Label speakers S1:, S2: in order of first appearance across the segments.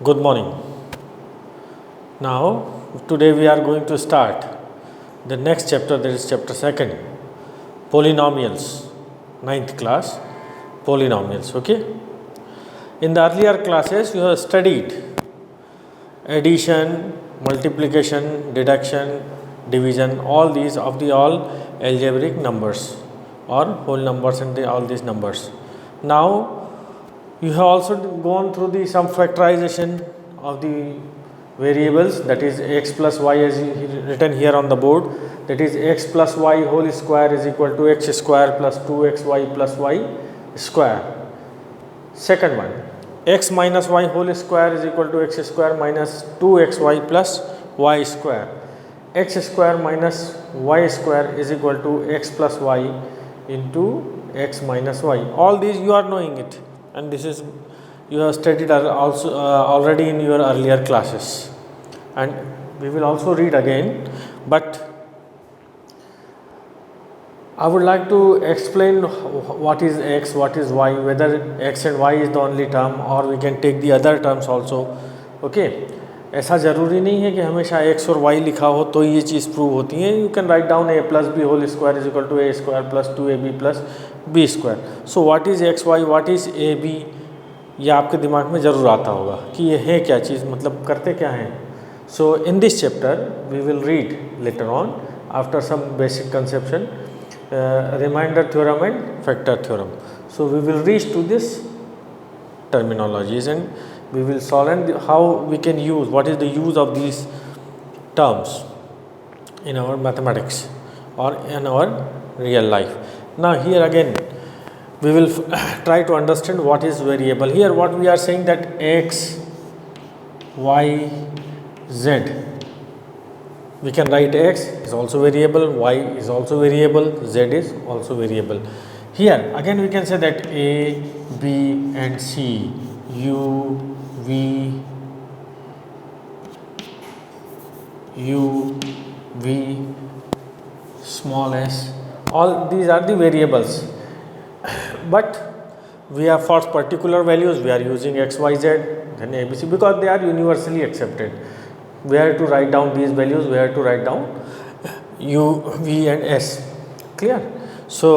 S1: Good morning. Now, today we are going to start the next chapter, that is chapter 2nd, polynomials, ninth class, polynomials. Okay. In the earlier classes, you have studied addition, multiplication, deduction, division, all these of the all algebraic numbers or whole numbers and all these numbers. Now, you have also gone through the some factorization of the variables, that is x plus y as written here on the board, that is x plus y whole square is equal to x square plus 2xy plus y square. Second one, x minus y whole square is equal to x square minus 2xy plus y square. X square minus y square is equal to x plus y into x minus y. All these you are knowing it, and this is you have studied also already in your earlier classes, and we will also read again. But I would like to explain what is x, what is y, whether x and y is the only term or we can take the other terms also. Okay, ऐसा ज़रूरी नहीं है कि हमेशा x और y लिखा हो तो ये चीज़ प्रूव होती है. You can write down a plus B whole square is equal to a square plus 2ab plus b square. So what is X Y, what is A B, ये आपके दिमाग में ज़रूर आता होगा कि ये है क्या चीज़, मतलब करते क्या हैं. So in this chapter we will read later on after some basic conception remainder theorem and factor theorem. So we will reach to this terminologies and we will solve and how we can use, what is the use of these terms in our mathematics or in our real life. Now here again we will try to understand what is variable. Here what we are saying, that x, y, z, we can write x is also variable, y is also variable, z is also variable. Here again we can say that a, b and c, u, v, small s, all these are the variables. But we are for particular values we are using x, y, z, then a, b, c, because they are universally accepted. Where to write down these values, where to write down u, v and s. Clear? So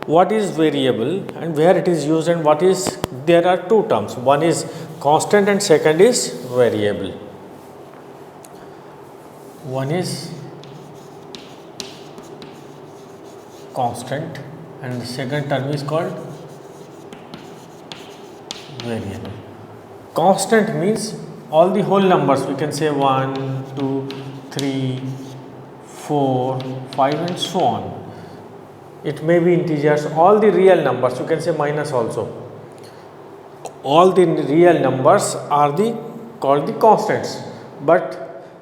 S1: what is variable and where it is used and what is, there are two terms, one is constant and second is variable. One is constant and the second term is called variable. Constant means all the whole numbers, we can say 1, 2, 3, 4, 5 and so on. It may be integers, all the real numbers, you can say minus also. All the real numbers are called the constants. But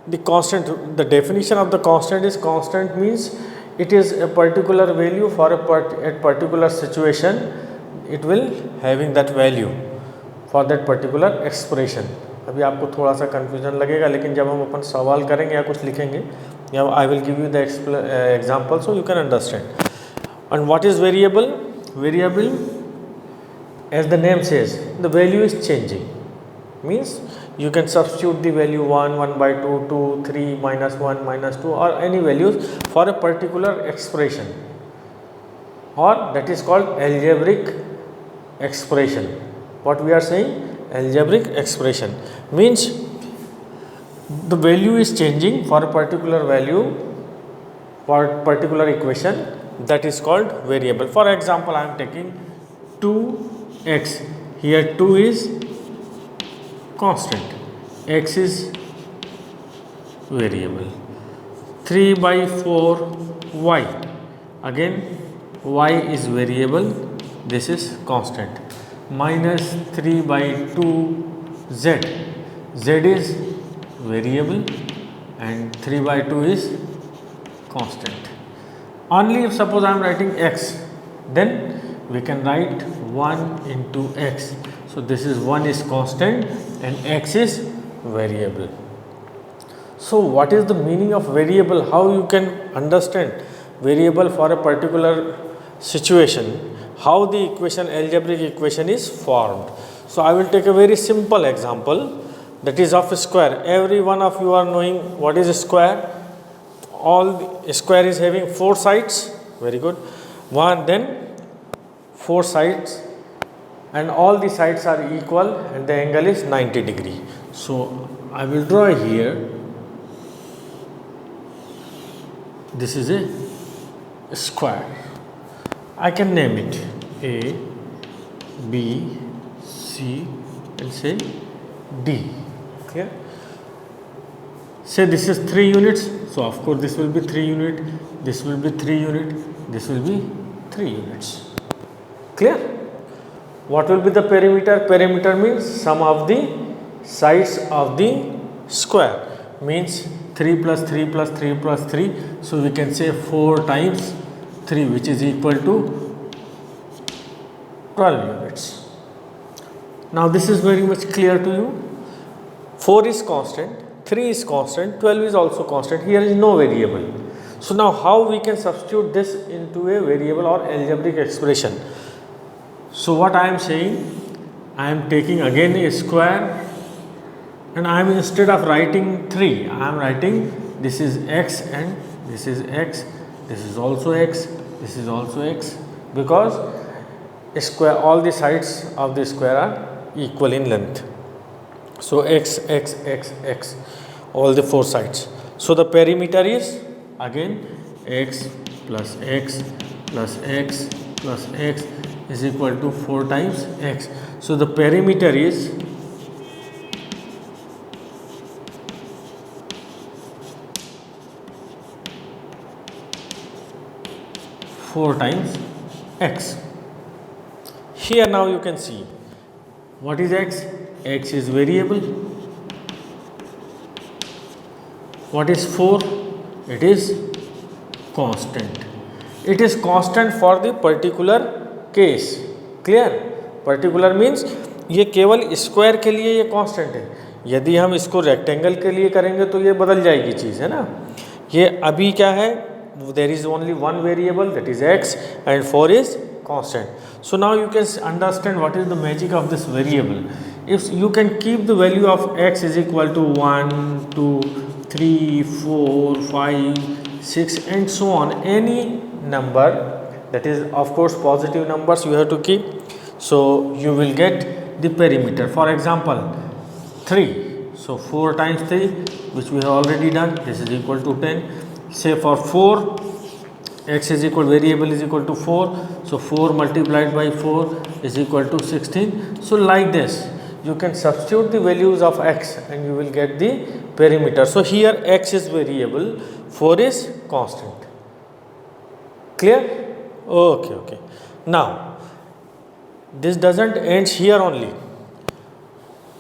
S1: the constant, the definition of the constant is, constant means it is a particular value for a particular situation, it will having that value for that particular expression. अभी आपको थोड़ा सा confusion लगेगा, लेकिन जब हम अपन सवाल करेंगे या कुछ लिखेंगे, या I will give you the example so you can understand. And what is variable? Variable, as the name says, the value is changing. Means you can substitute the value 1, 1 by 2, 2, 3, minus 1, minus 2 or any values for a particular expression, or that is called algebraic expression. What we are saying? Algebraic expression means the value is changing for a particular value for a particular equation, that is called variable. For example, I am taking 2x, here 2 is constant, x is variable. 3 by 4 y, again y is variable, this is constant. Minus 3 by 2 z, z is variable and 3 by 2 is constant. Only if suppose I am writing x, then we can write 1 into x. So this is 1 is constant and x is variable. So what is the meaning of variable? How you can understand variable for a particular situation? How the equation, algebraic equation is formed? So I will take a very simple example, that is of a square. Every one of you are knowing what is a square. A square is having 4 sides. Very good. Then 4 sides, and all the sides are equal, and the angle is 90 degree. So I will draw here. This is a square. I can name it A, B, C, and say D. Clear? Say this is 3 units. So of course this will be 3 unit. This will be 3 unit. This will be 3 units. Clear? What will be the perimeter? Perimeter means sum of the sides of the square. Means 3 plus 3 plus 3 plus 3. So we can say 4 times 3, which is equal to 12 units. Now this is very much clear to you. 4 is constant, 3 is constant, 12 is also constant. Here is no variable. So now how we can substitute this into a variable or algebraic expression? So what I am saying, I am taking again a square, and I am, instead of writing 3, I am writing this is x and this is x, this is also x, this is also x, because square, all the sides of the square are equal in length. So x, x, x, x, all the 4 sides. So the perimeter is again x plus x plus x plus x is equal to 4 times x. So the perimeter is 4 times x. Here now you can see what is x. X is variable. What is 4? It is constant. It is constant for the particular case. Clear? Particular means ये केवल square के लिए ये constant है. यदि हम इसको rectangle के लिए करेंगे तो ये बदल जाएगी चीज़, है ना. ये अभी क्या है, there is only one variable, that is x, and 4 is constant. So now you can understand what is the magic of this variable. If you can keep the value of x is equal to 1, 2, 3, 4, 5, 6 and so on, any number, that is of course positive numbers you have to keep. So you will get the perimeter. For example 3, so 4 times 3, which we have already done, this is equal to 10. Say for 4, x is equal, variable is equal to 4, so 4 multiplied by 4 is equal to 16. So like this you can substitute the values of x and you will get the perimeter. So here x is variable, 4 is constant. Clear? Okay. Now this doesn't end here only.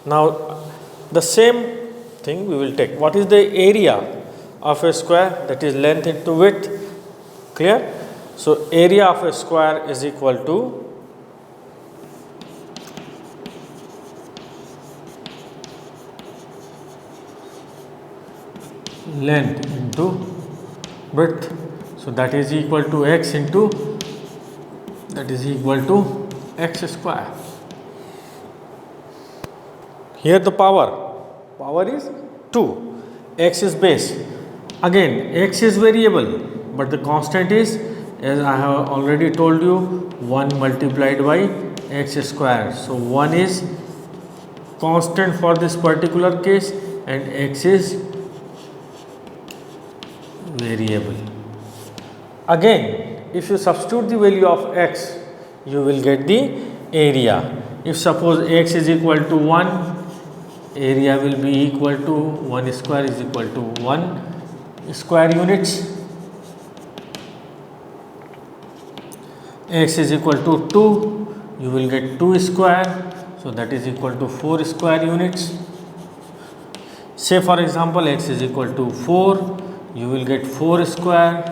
S1: Now the same thing we will take. What is the area of a square? That is length into width. Clear? So area of a square is equal to length into width. So that is equal to x into, that is equal to x square. Here the power is 2, x is base. Again x is variable, but the constant is, as I have already told you, 1 multiplied by x square. So 1 is constant for this particular case and x is variable. Again if you substitute the value of x, you will get the area. If suppose x is equal to 1, area will be equal to 1 square is equal to 1 square units. X is equal to 2, you will get 2 square, so that is equal to 4 square units. Say for example x is equal to 4, you will get 4 square,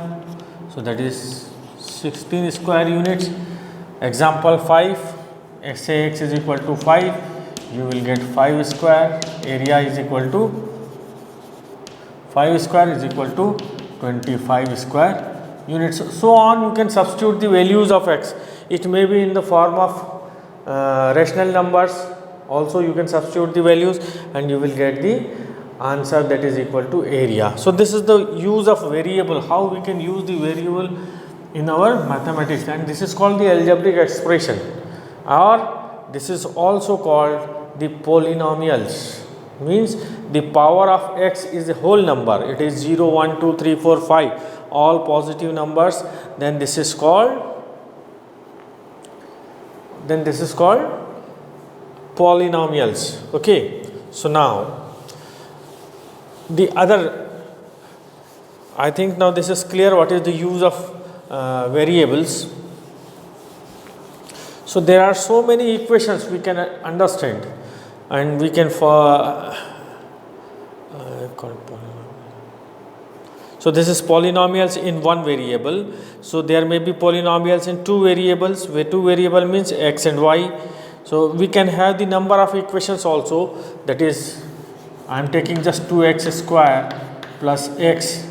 S1: so that is 16 square units. Example 5, say x is equal to 5, you will get 5 square, area is equal to 5 square is equal to 25 square units. So on, you can substitute the values of x. It may be in the form of rational numbers, Also you can substitute the values and you will get the answer, that is equal to area. So this is the use of variable, how we can use the variable in our mathematics, and this is called the algebraic expression, or this is also called the polynomials. Means the power of x is a whole number, it is 0, 1, 2, 3, 4, 5, all positive numbers, then this is called polynomials. Okay, so now the other, I think now this is clear what is the use of variables. So there are so many equations we can understand, and we can so this is polynomials in one variable. So there may be polynomials in two variables, where two variable means x and y. So we can have the number of equations also, that is I am taking just 2x square plus x,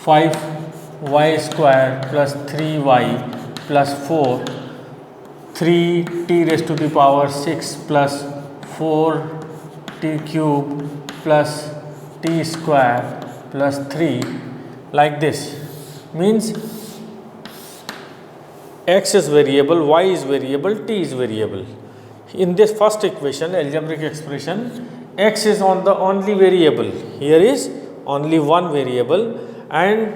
S1: 5y square plus 3y plus 4, 3t raised to the power 6 plus 4t cube plus t square plus 3, like this. Means x is variable, y is variable, t is variable. In this first equation, algebraic expression, x is on the only variable, here is only one variable, and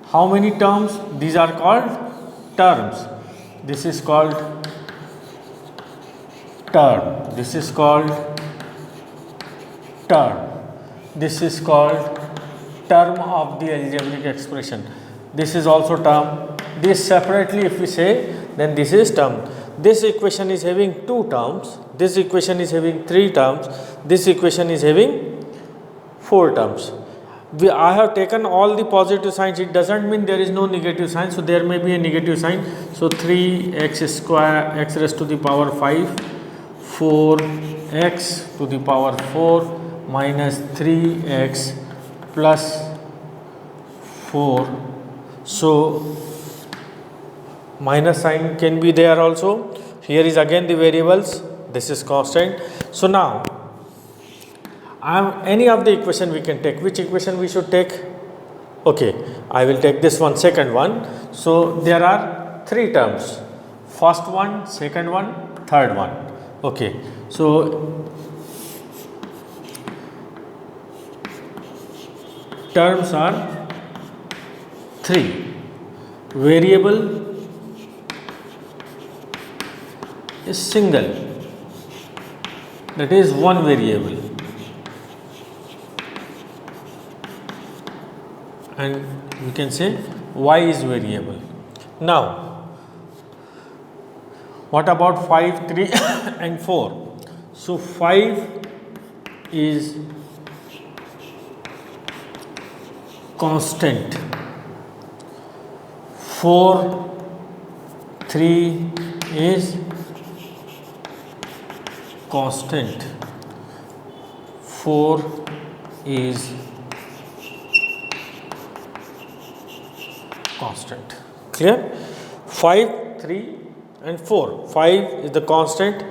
S1: how many terms? These are called terms. This is called term, this is called term, this is called term of the algebraic expression. This is also term. This separately if we say, then this is term. This equation is having two terms, this equation is having three terms, this equation is having four terms. I have taken all the positive signs, it does not mean there is no negative sign. So there may be a negative sign. So 3x square, x raised to the power 5, 4x to the power 4 minus 3x plus 4. So minus sign can be there also. Here is again the variables, this is constant. So now any of the equation we can take. Which equation we should take? Okay, I will take this one, second one. So there are three terms, first one, second one, third one. Okay, so terms are three. Variable is single, that is one variable, and we can say y is variable. Now what about 5, 3 and 4? So 5 is constant, 4, 3 is constant, 4 is constant. Clear? 5, 3 and 4. 5 is the constant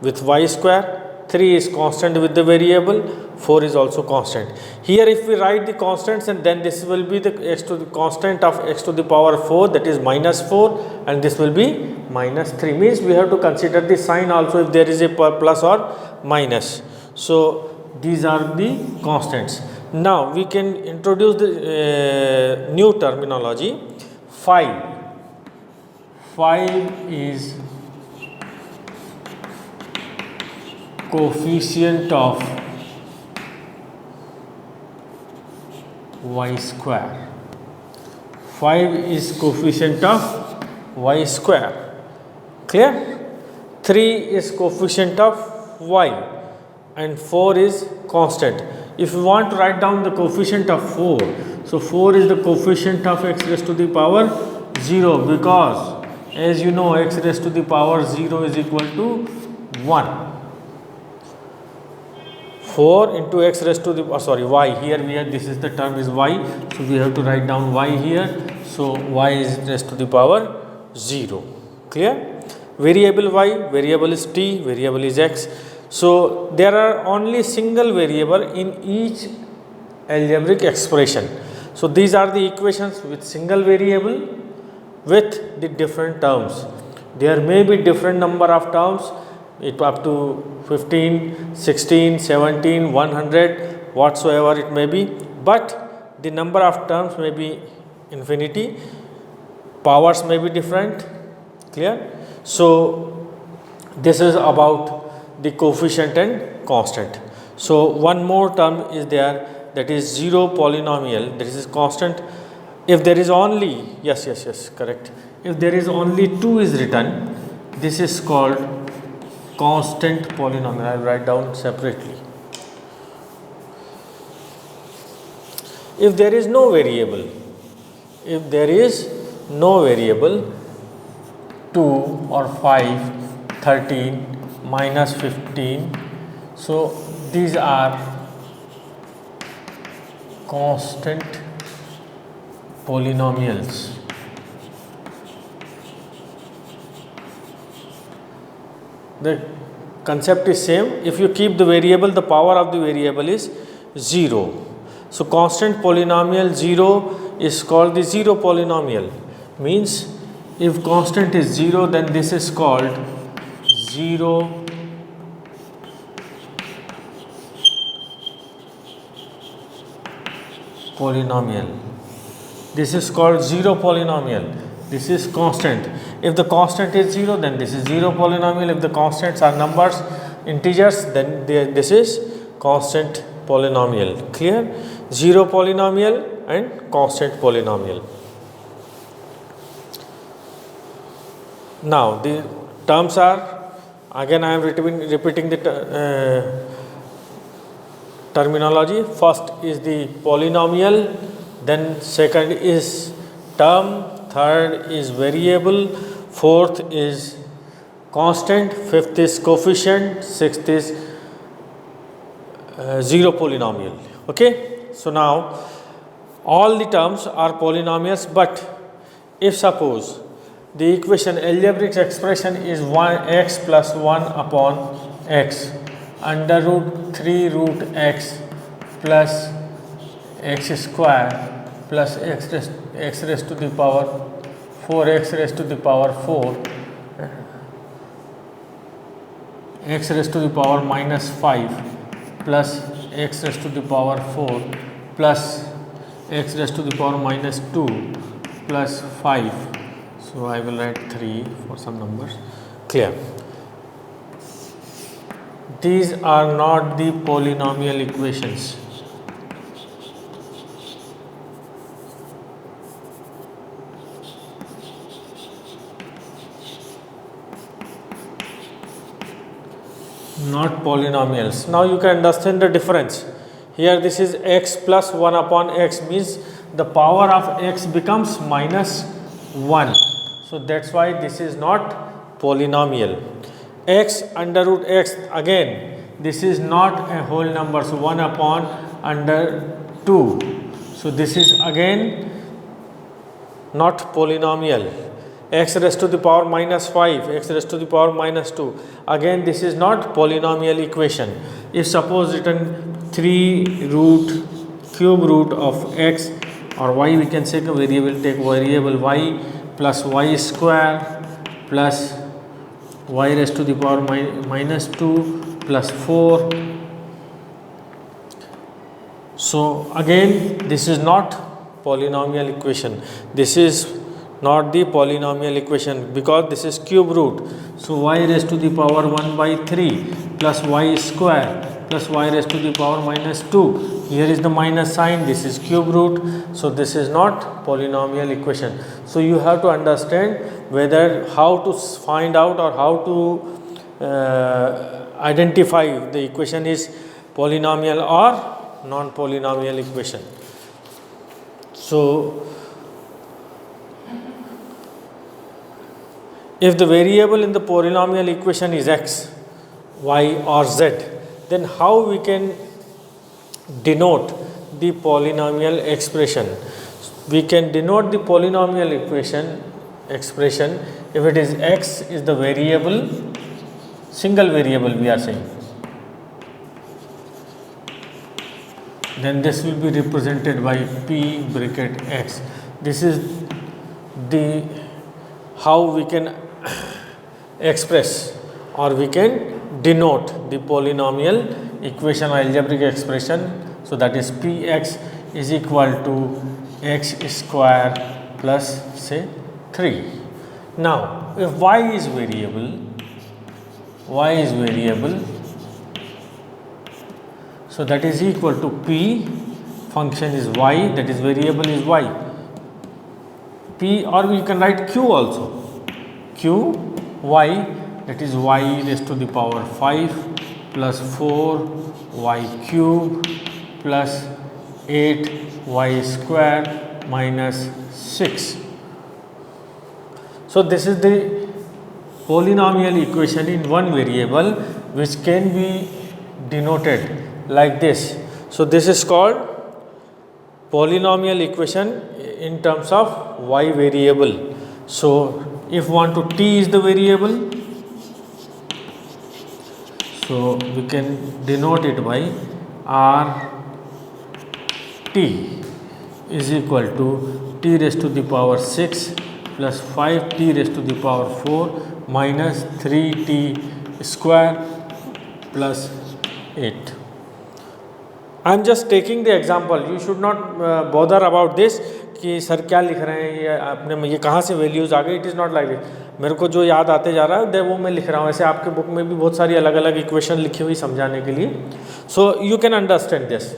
S1: with y square, 3 is constant with the variable, 4 is also constant. Here if we write the constants, and then this will be the x to the constant of x to the power 4, that is minus 4, and this will be minus 3. Means we have to consider the sign also if there is a plus or minus. So these are the constants. Now we can introduce the new terminology. 5 is coefficient of y square. 5 is coefficient of y square. Clear? 3 is coefficient of y and 4 is constant. If you want to write down the coefficient of 4, so 4 is the coefficient of x raised to the power 0, because as you know x raised to the power 0 is equal to 1. 4 into x raised to the y, here we have, this is the term is y, so we have to write down y here. So y is raised to the power 0. Clear? Variable y, variable is t, variable is x. So there are only single variable in each algebraic expression. So these are the equations with single variable with the different terms. There may be different number of terms, it up to 15, 16, 17, 100, whatsoever it may be, but the number of terms may be infinity, powers may be different, clear. So this is about the coefficient and constant. So one more term is there, that is zero polynomial, that is constant. If there is only, yes, correct, if there is only 2 is written, this is called constant polynomial. I will write down separately. If there is no variable, if there is no variable, 2 or 5, 13, minus 15, so these are constant polynomials. The concept is same. If you keep the variable, the power of the variable is 0. So constant polynomial 0 is called the zero polynomial. Means if constant is 0, then this is called zero polynomial. This is called zero polynomial. This is constant. If the constant is 0, then this is zero polynomial. If the constants are numbers, integers, then this is constant polynomial. Clear? Zero polynomial and constant polynomial. Now the terms are, again I am repeating the terminology. First is the polynomial, then second is term, third is variable, fourth is constant, fifth is coefficient, sixth is zero polynomial. Okay, so now all the terms are polynomials, but if suppose the equation algebraic expression is 1 x plus 1 upon x under root 3 root x plus x square plus x raised to the power 4x raised to the power 4 x raised to the power minus 5 plus x raised to the power 4 plus x raised to the power minus 2 plus 5. So I will write 3 for some numbers. Clear? These are not the polynomial equations. Not polynomials. Now you can understand the difference. Here this is x plus 1 upon x, means the power of x becomes minus 1. So that's why this is not polynomial. X under root x, again this is not a whole number, so 1 upon under 2. So this is again not polynomial. X raised to the power minus 5, x raised to the power minus 2, again this is not polynomial equation. If suppose written 3 root cube root of x or y, we can take a variable, take variable y plus y square plus y raised to the power minus 2 plus 4. So again this is not polynomial equation. This is not the polynomial equation because this is cube root. So y raised to the power 1 by 3 plus y square plus y raised to the power minus 2. Here is the minus sign, this is cube root. So this is not polynomial equation. So you have to understand whether how to find out or how to identify the equation is polynomial or non-polynomial equation. So if the variable in the polynomial equation is x, y or z, then how we can denote the polynomial expression? We can denote the polynomial expression if it is x is the variable, single variable we are saying. then this will be represented by p bracket x. This is the how we can express or we can denote the polynomial equation or algebraic expression. So that is px is equal to x square plus say 3. Now if y is variable, so that is equal to p, function is y, that is variable is y, p, or we can write q also, q y, that is y raised to the power 5 plus 4 y cube plus 8 y square minus 6. So this is the polynomial equation in one variable which can be denoted like this. So this is called polynomial equation in terms of y variable. So if want to t is the variable, so we can denote it by r t is equal to t raised to the power 6 plus 5 t raised to the power 4 minus 3 t square plus 8. I am just taking the example. You should not bother about this कि sir क्या लिख रहे हैं, ये आपने ये कहाँ से वैल्यूज़ आ गई. It is not like this. मेरे को जो याद आते जा रहा है वो मैं लिख रहा हूँ. ऐसे आपके बुक में भी बहुत सारी अलग अलग इक्वेशन लिखी हुई समझाने के लिए. सो you can understand this.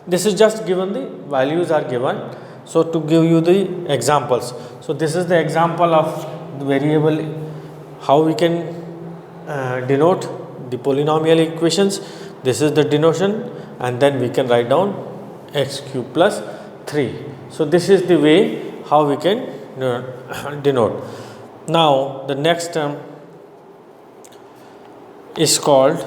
S1: This is just given, the values are given. So to give you the examples, so this is the example of the variable, how we can denote the polynomial equations. This is the denotation, and then we can write down x cube plus 3. So this is the way how we can denote. Now the next term is called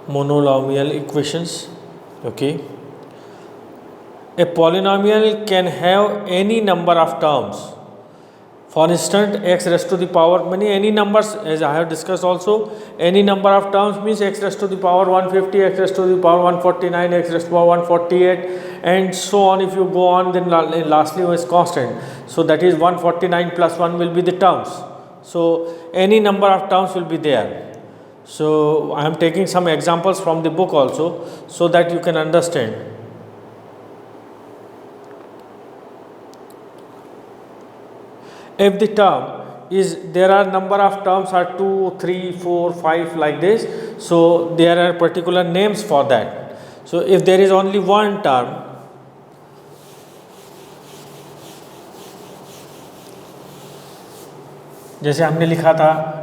S1: monomial equations. Okay, a polynomial can have any number of terms. For instance, x raised to the power any numbers, as I have discussed also. Any number of terms means x raised to the power 150, x raised to the power 149, x raised to the power 148, and so on. If you go on, then lastly is constant. So that is 149 plus 1 will be the terms. So any number of terms will be there. So I am taking some examples from the book also, so that you can understand. If the term is, there are number of terms are 2, 3, 4, 5 like this, so there are particular names for that. So if there is only one term, जैसे हमने लिखा था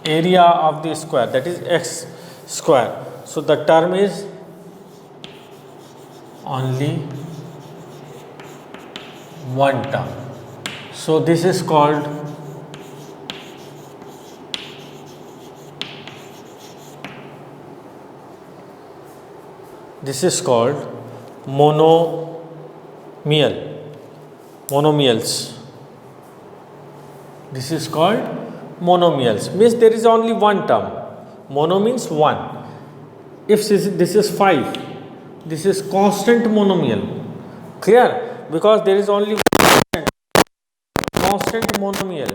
S1: area of the square, that is x square. So the term is only one term. So this is called monomials. This is called monomials, means there is only one term. Mono means one. If this is 5, this is constant monomial. Clear? Because there is only one constant monomial.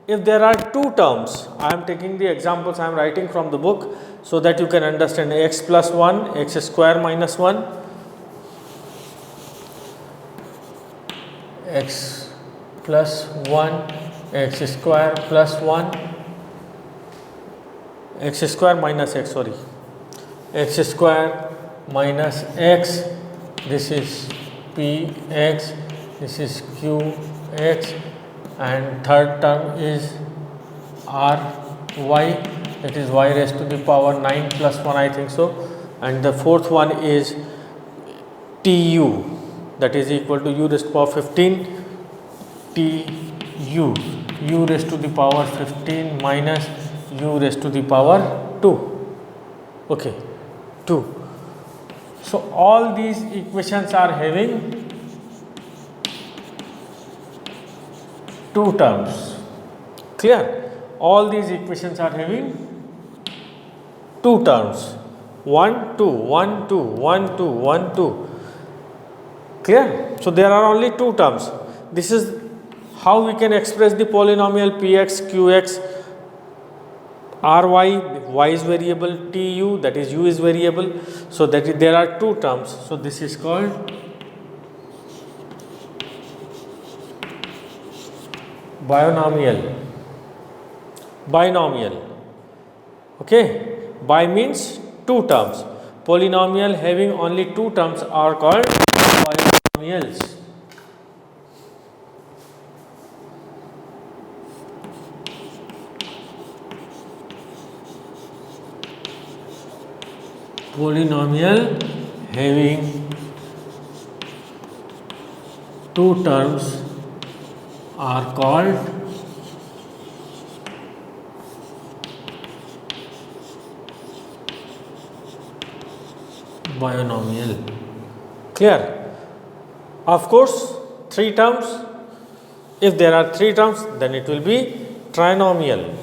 S1: If there are two terms, I am taking the examples I am writing from the book, so that you can understand. X plus 1, x square minus 1, x plus 1, x square plus 1, x square minus x, sorry, x square minus x, this is px, this is qx, and third term is ry, that is y raised to the power 9 plus 1, I think so, and the fourth one is tu, that is equal to u raised to the power 15 tu, u raised to the power 15 minus u raised to the power 2. Okay, 2. So all these equations are having two terms. Clear? all these equations are having two terms, 1 2 1 2 1 2 1 2. Clear? So there are only two terms. This is how we can express the polynomial px qx ry, y is variable, tu, that is u is variable. So that is, there are two terms. So this is called binomial. Okay, bi means two terms. Polynomial having only two terms are called binomials. Polynomial having two terms are called binomial. Clear? Of course, three terms. If there are three terms, then it will be trinomial.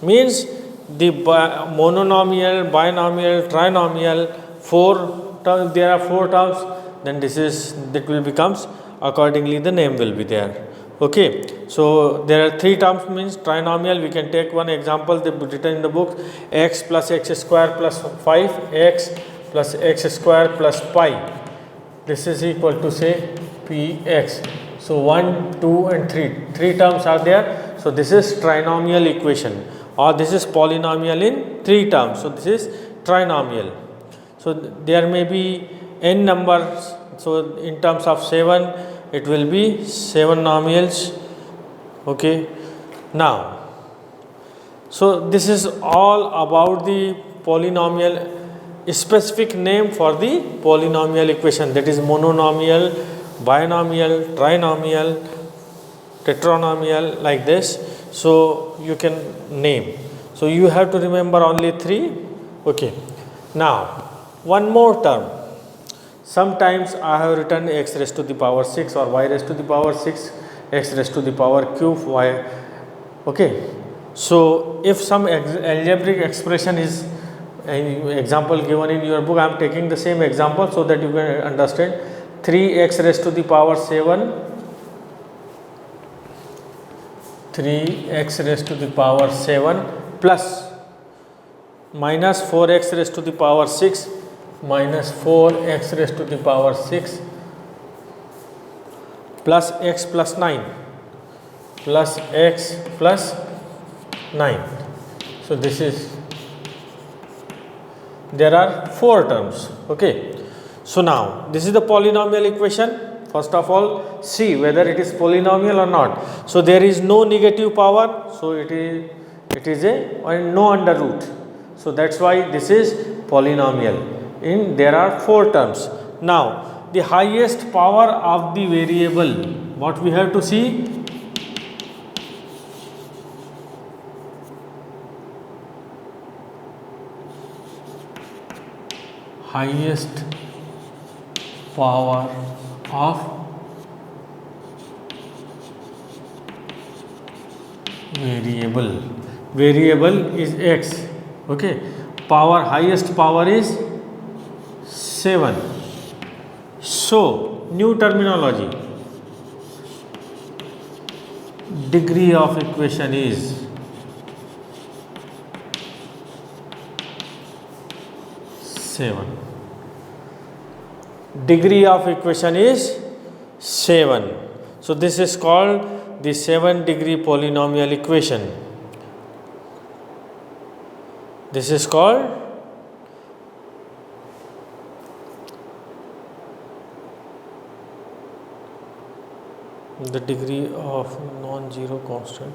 S1: Means the mononomial, binomial, trinomial, four terms, there are four terms, then that will becomes accordingly the name will be there. Okay, so there are three terms means trinomial. We can take one example written in the book: x plus x square plus 5x plus x square plus pi. This is equal to say px. So 1, 2 and 3. Three terms are there. So this is trinomial equation, or this is polynomial in three terms. So this is trinomial. So there may be n numbers. So in terms of 7, it will be 7 nomials. Okay. Now, so this is all about the polynomial, specific name for the polynomial equation, that is mononomial, binomial, trinomial, tetranomial, like this. So you can name. So you have to remember only three. Okay. Now one more term. Sometimes I have written x raised to the power 6 or y raised to the power 6, x raised to the power cube y. Okay. So if some algebraic expression is an example given in your book, I am taking the same example so that you can understand. 3x raised to the power 7, 3x raised to the power 7 plus minus 4x raised to the power 6 minus 4x raised to the power 6 plus x plus 9 plus x plus 9. So this is, there are four terms. Okay. So now this is the polynomial equation. First of all, see whether it is polynomial or not. So there is no negative power, so it is a no under root. So that's why this is polynomial. There are four terms. Now the highest power of the variable, what we have to see? Highest power of variable. Variable is x. Okay. Power, highest power is 7. So new terminology. Degree of equation is 7. Degree of equation is 7. So this is called the 7-degree polynomial equation. This is called the degree of non-zero constant.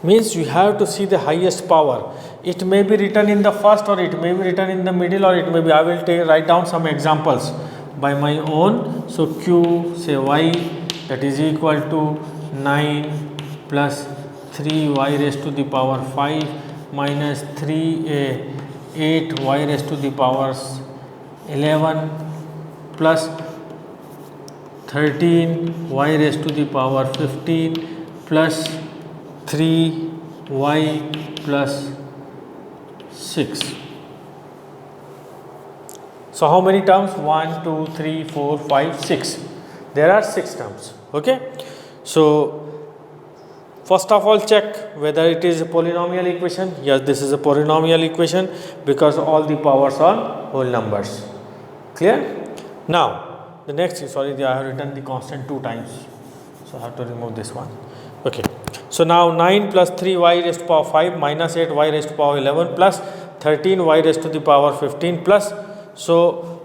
S1: Means you have to see the highest power. It may be written in the first, or it may be written in the middle, or it may be, I will write down some examples by my own. So q, say y, that is equal to 9 plus 3y raised to the power 5 minus 8y raised to the power 11 plus 13 y raised to the power 15 plus 3 y plus 6. So how many terms? 1, 2, 3, 4, 5, 6. There are 6 terms. Okay. So first of all, check whether it is a polynomial equation. Yes, this is a polynomial equation because all the powers are whole numbers. Clear? Now the next thing, sorry, I have written the constant 2 times, so I have to remove this one. Okay. So now 9 plus 3y raised to power 5 minus 8y raised to power 11 plus 13y raised to the power 15 plus, so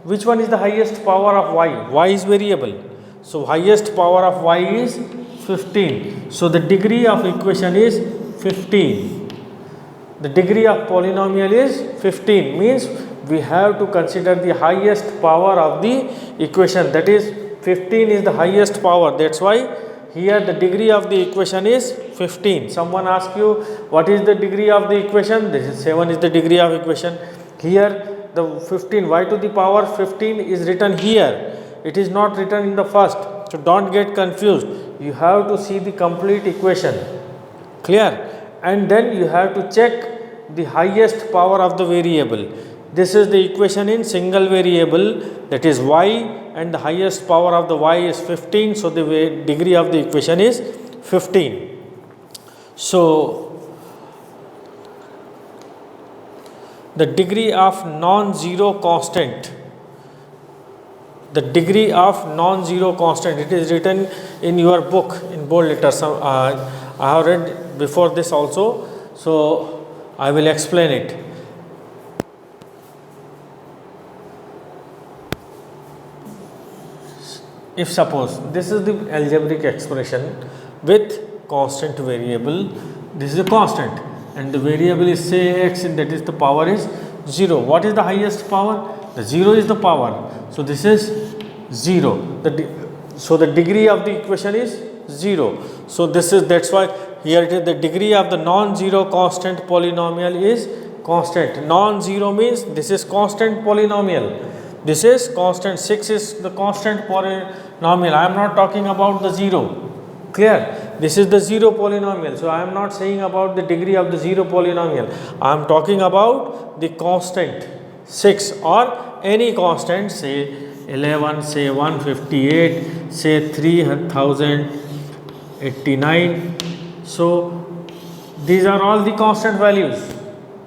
S1: which one is the highest power of y? Y is variable. So highest power of y is 15. So the degree of equation is 15. The degree of polynomial is 15, means we have to consider the highest power of the equation, that is 15 is the highest power. That's why here the degree of the equation is 15. Someone asks you what is the degree of the equation? This is 7 is the degree of equation. Here the 15 y to the power 15 is written here. It is not written in the first. So don't get confused. You have to see the complete equation. Clear? And then you have to check the highest power of the variable. This is the equation in single variable, that is y, and the highest power of the y is 15. So the degree of the equation is 15. So the degree of non-zero constant, the degree of non-zero constant, it is written in your book in bold letters. I have read before this also, so I will explain it. If suppose this is the algebraic expression with constant variable, this is a constant and the variable is say x, and that is the power is 0. What is the highest power? The 0 is the power. So this is 0. So the degree of the equation is 0. So this is, that's why here it is the degree of the non-zero constant polynomial is constant. Non-zero means this is constant polynomial. This is constant. 6 is the constant polynomial. I am not talking about the 0. Clear? This is the 0 polynomial. So I am not saying about the degree of the 0 polynomial. I am talking about the constant 6 or any constant, say 11, say 158, say 3089. So these are all the constant values.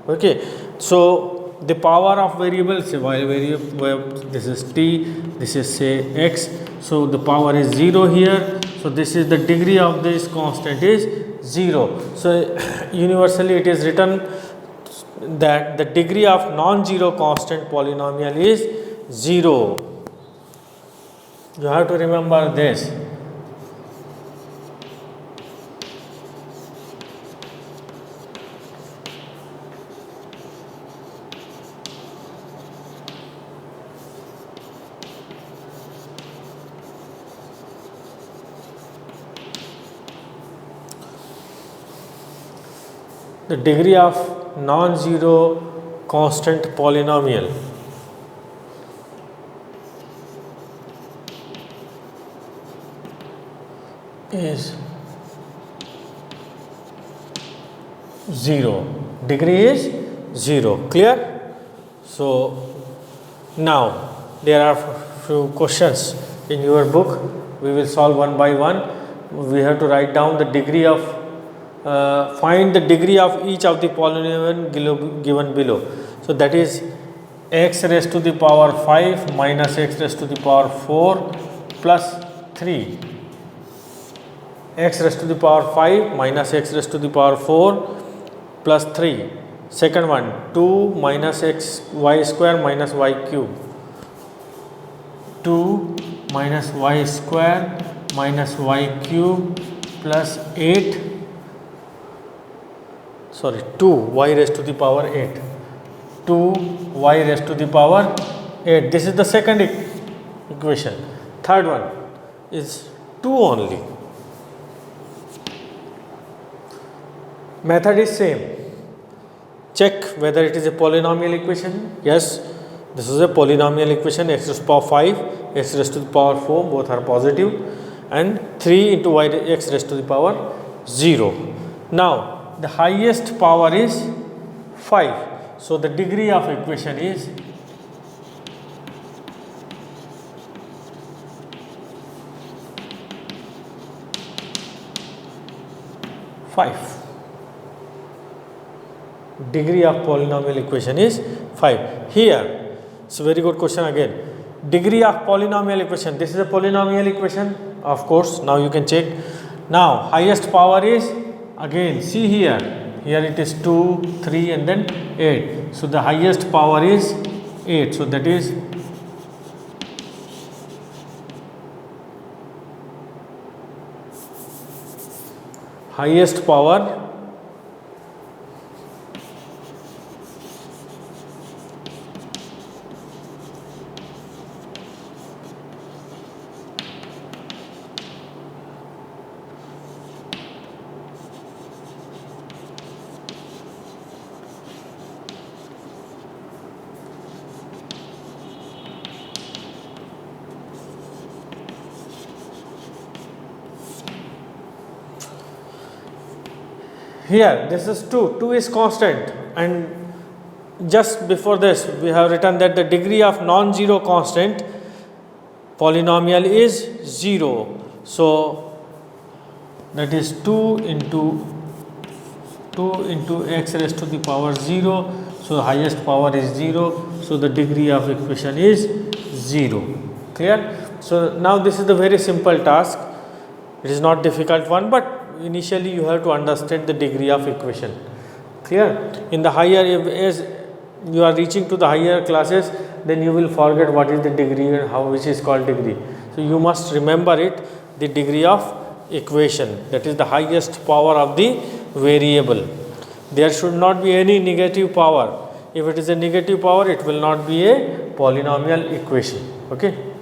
S1: Okay. So the power of variables, while variable, this is t, this is say x, so the power is 0 here. So this is the degree of this constant is 0. So universally it is written that the degree of non-zero constant polynomial is 0. You have to remember this. The degree of non-zero constant polynomial is 0. Degree is 0. Clear? So now there are few questions in your book. We will solve one by one. We have to write down the degree of find the degree of each of the polynomial given below. So that is x raised to the power 5 minus x raised to the power 4 plus 3. X raised to the power 5 minus x raised to the power 4 plus 3. Second one, 2 minus x y square minus y cube. 2 minus y square minus y cube plus 8. Sorry, 2 y raised to the power 8. 2 y raised to the power 8. This is the second equation. Third one is 2 only. Method is same. Check whether it is a polynomial equation. Yes, This is a polynomial equation, x raised to the power 5, x raised to the power 4, both are positive, and 3 into y x raised to the power 0. Now, the highest power is 5. So, the degree of equation is 5. Degree of polynomial equation is 5. Here, it's a very good question again. Degree of polynomial equation. This is a polynomial equation, of course. Now you can check. Now, highest power is, again, see here. Here it is 2, 3 and then 8. So, the highest power is 8. So, that is highest power here. This is 2 is constant, and just before this we have written that the degree of non-zero constant polynomial is 0. So, that is 2 into x raised to the power 0. So, the highest power is 0. So, the degree of equation is 0. Clear? So, now this is the very simple task. It is not difficult one, but initially you have to understand the degree of equation. Clear? In the higher, as you are reaching to the higher classes, then you will forget what is the degree and how which is called degree. So, you must remember it, the degree of equation, that is the highest power of the variable. There should not be any negative power. If it is a negative power, it will not be a polynomial equation. Okay.